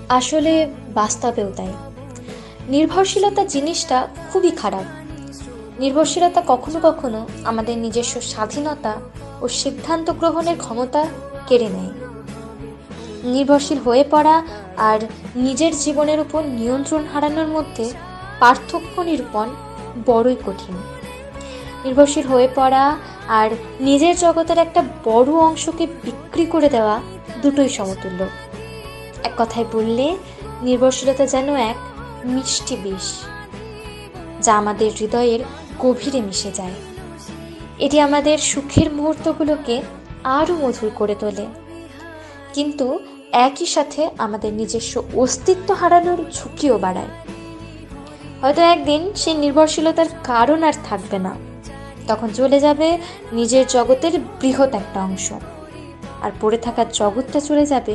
আসলে বাস্তবেও তাই। নির্ভরশীলতা জিনিসটা খুবই খারাপ। নির্ভরশীলতা কখনো কখনো আমাদের নিজস্ব স্বাধীনতা ও সিদ্ধান্ত গ্রহণের ক্ষমতা কেড়ে নেয়। নির্ভরশীল হয়ে পড়া আর নিজের জীবনের উপর নিয়ন্ত্রণ হারানোর মধ্যে পার্থক্য নিরূপণ বড়ই কঠিন। নির্ভরশীল হয়ে পড়া আর নিজের জগতের একটা বড় অংশকে বিক্রি করে দেওয়া দুটোই সমতুল্য। এক কথায় বললে নির্ভরশীলতা যেন এক মিষ্টি বিষ, যা আমাদের হৃদয়ের গভীরে মিশে যায়। এটি আমাদের সুখের মুহূর্তগুলোকে আরও মধুর করে তোলে, কিন্তু একই সাথে আমাদের নিজস্ব অস্তিত্ব হারানোর ঝুঁকিও বাড়ায়। হয়তো একদিন সেই নির্ভরশীলতার কারণ আর থাকবে না, তখন চলে যাবে নিজের জগতের বৃহৎ একটা অংশ, আর পড়ে থাকা জগৎটা চলে যাবে